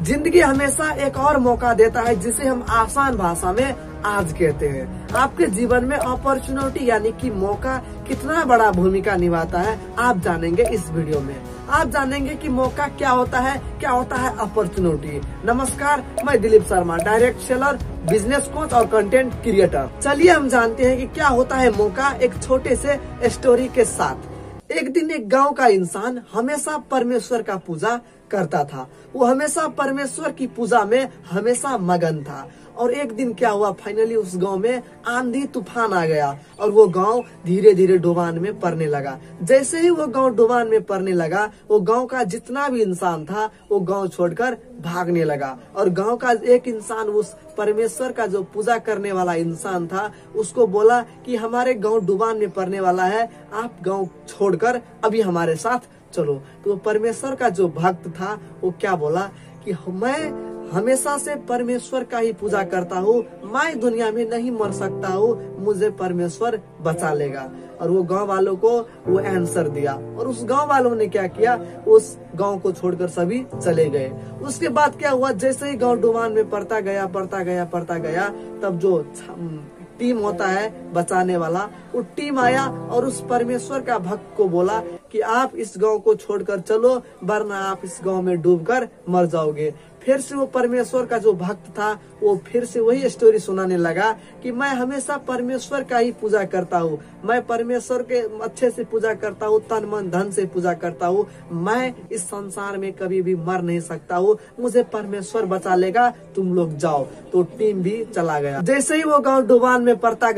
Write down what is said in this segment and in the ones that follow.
जिंदगी हमेशा एक और मौका देता है जिसे हम आसान भाषा में आज कहते हैं। आपके जीवन में अपॉर्चुनिटी यानी कि मौका कितना बड़ा भूमिका निभाता है आप जानेंगे इस वीडियो में। आप जानेंगे कि मौका क्या होता है अपॉर्चुनिटी। नमस्कार, मैं Dilip Sharma, direct seller, business coach और कंटेंट क्रिएटर। चलिए हम जानते हैं कि क्या होता है मौका एक छोटे से स्टोरी के साथ। एक दिन एक गांव का इंसान हमेशा परमेश्वर का पूजा करता था। वो हमेशा परमेश्वर की पूजा में हमेशा मगन था। और एक दिन क्या हुआ, फाइनली उस गांव में आंधी तूफान आ गया और वो गांव धीरे धीरे डुबान में पड़ने लगा। जैसे ही वो गांव डुबान में पड़ने लगा, वो गांव का जितना भी इंसान था वो गांव छोड़कर भागने लगा। और गांव का एक इंसान उस परमेश्वर का जो पूजा करने वाला इंसान था उसको बोला कि हमारे गांव डुबान में पड़ने वाला है, आप गांव छोड़कर अभी हमारे साथ चलो। तो परमेश्वर का जो भक्त था वो क्या बोला कि मैं हमेशा से परमेश्वर का ही पूजा करता हूँ, मैं दुनिया में नहीं मर सकता हूँ, मुझे परमेश्वर बचा लेगा। और वो गांव वालों को वो आंसर दिया और उस गांव वालों ने क्या किया, उस गांव को छोड़कर सभी चले गए। उसके बाद क्या हुआ, जैसे ही गांव डुबान में पड़ता गया तब जो टीम होता है बचाने वाला, वो टीम आया और उस परमेश्वर का भक्त को बोला कि आप इस गांव को छोड़कर चलो, वरना आप इस गांव में डूबकर मर जाओगे। फिर से वो परमेश्वर का जो भक्त था वो फिर से वही स्टोरी सुनाने लगा कि मैं हमेशा परमेश्वर का ही पूजा करता हूँ, मैं परमेश्वर के अच्छे से पूजा करता हूँ, तन मन धन से पूजा करता हूँ, मैं इस संसार में कभी भी मर नहीं सकता हूँ, मुझे परमेश्वर बचा लेगा, तुम लोग जाओ। तो टीम भी चला गया। जैसे ही वो गांव डुबान में पड़ता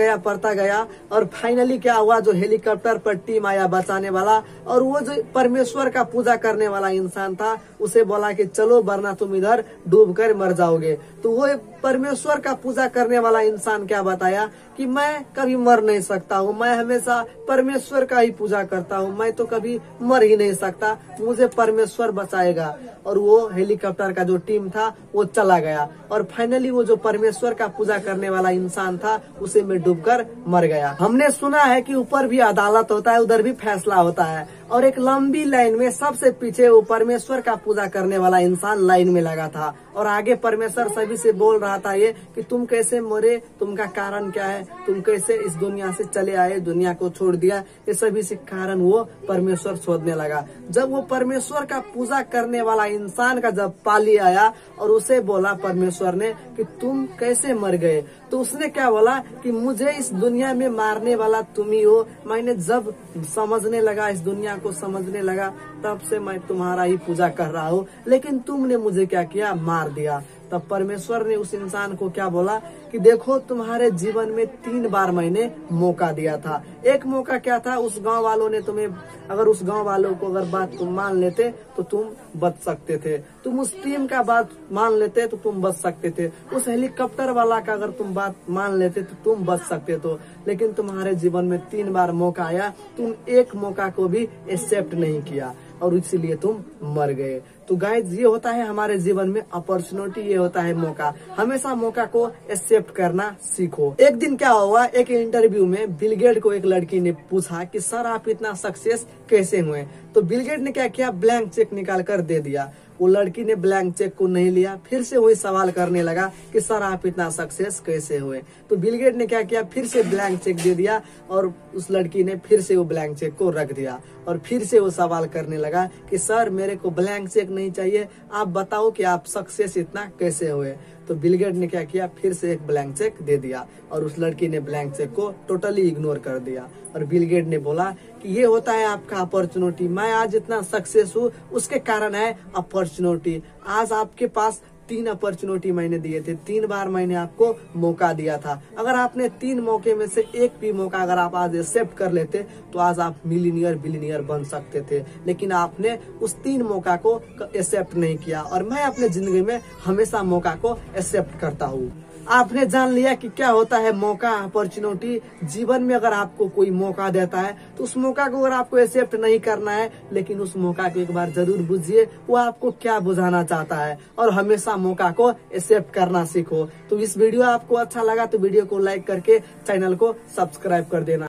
गया और फाइनली क्या हुआ, जो हेलीकॉप्टर पर टीम आया बचाने वाला और वो जो परमेश्वर का पूजा करने वाला इंसान था उसे बोला कि चलो, वरना तुम इधर डूब कर मर जाओगे। तो वो परमेश्वर का पूजा करने वाला इंसान क्या बताया कि मैं कभी मर नहीं सकता हूँ, मैं हमेशा परमेश्वर का ही पूजा करता हूँ, मैं तो कभी मर ही नहीं सकता, मुझे परमेश्वर बचाएगा। और वो हेलीकॉप्टर का जो टीम था वो चला गया और फाइनली वो जो परमेश्वर का पूजा करने वाला इंसान था उसे में डूबकर मर गया। हमने सुना है कि ऊपर भी अदालत होता है, उधर भी फैसला होता है। और एक लंबी लाइन में सबसे पीछे वो परमेश्वर का पूजा करने वाला इंसान लाइन में लगा था और आगे परमेश्वर सभी से बोल रहा था ये कि तुम कैसे मरे, तुमका कारण क्या है, तुम कैसे इस दुनिया से चले आए, दुनिया को छोड़ दिया, ये सभी से कारण वो परमेश्वर शोधने लगा। जब वो परमेश्वर का पूजा करने वाला इंसान का जब पाली आया और उसे बोला परमेश्वर ने कि तुम कैसे मर गए, तो उसने क्या बोला कि मुझे इस दुनिया में मारने वाला तुम ही हो। मैंने जब समझने लगा, इस दुनिया को समझने लगा, तब से मैं तुम्हारा ही पूजा कर रहा हूँ, लेकिन तुमने मुझे क्या किया, मार दिया। तब परमेश्वर ने उस इंसान को क्या बोला कि देखो, तुम्हारे जीवन में 3 बार मैंने मौका दिया था। एक मौका क्या था, उस गांव वालों ने तुम्हें, अगर उस गांव वालों को अगर बात तुम मान लेते तो तुम बच सकते थे, तुम उस टीम का बात मान लेते तो तुम बच सकते थे, उस हेलीकॉप्टर वाला का अगर तुम बात मान लेते तो तुम बच सकते थे। लेकिन तुम्हारे जीवन में 3 बार मौका आया, तुम एक मौका को भी एक्सेप्ट नहीं किया और इसीलिए तुम मर गए। तो गाइस, ये होता है हमारे जीवन में अपॉर्चुनिटी, ये होता है मौका। हमेशा मौका को एक्सेप्ट करना सीखो। एक दिन क्या हुआ, एक इंटरव्यू में बिल गेट को एक लड़की ने पूछा कि सर आप इतना सक्सेस कैसे हुए। तो बिल गेट ने क्या किया, ब्लैंक चेक निकाल कर दे दिया। वो लड़की ने ब्लैंक चेक को नहीं लिया, फिर से वही सवाल करने लगा कि सर आप इतना सक्सेस कैसे हुए। तो बिल गेट ने क्या किया, फिर से ब्लैंक चेक दे दिया और उस लड़की ने फिर से वो ब्लैंक चेक को रख दिया और फिर से वो सवाल करने लगा कि सर मेरे को ब्लैंक चेक नहीं चाहिए, आप बताओ कि आप सक्सेस इतना कैसे हुए। तो बिल गेट ने क्या किया, फिर से एक ब्लैंक चेक दे दिया और उस लड़की ने ब्लैंक चेक को टोटली इग्नोर कर दिया। और बिल गेट ने बोला कि ये होता है आपका अपॉर्चुनिटी, मैं आज इतना सक्सेस हूँ उसके कारण है अपॉर्चुनिटी। आज आपके पास 3 अपॉर्चुनिटी मैंने दिए थे, 3 बार मैंने आपको मौका दिया था। अगर आपने 3 मौके में से एक भी मौका अगर आप आज एक्सेप्ट कर लेते तो आज आप मिलीनियर बिलीनियर बन सकते थे, लेकिन आपने उस 3 मौका को एक्सेप्ट नहीं किया। और मैं अपने जिंदगी में हमेशा मौका को एक्सेप्ट करता हूँ। आपने जान लिया कि क्या होता है मौका, अपॉर्चुनिटी। जीवन में अगर आपको कोई मौका देता है तो उस मौका को अगर आपको एक्सेप्ट नहीं करना है, लेकिन उस मौका को एक बार जरूर बुझिए वो आपको क्या बुझाना चाहता है और हमेशा मौका को एक्सेप्ट करना सीखो। तो इस वीडियो आपको अच्छा लगा तो वीडियो को लाइक करके चैनल को सब्सक्राइब कर देना।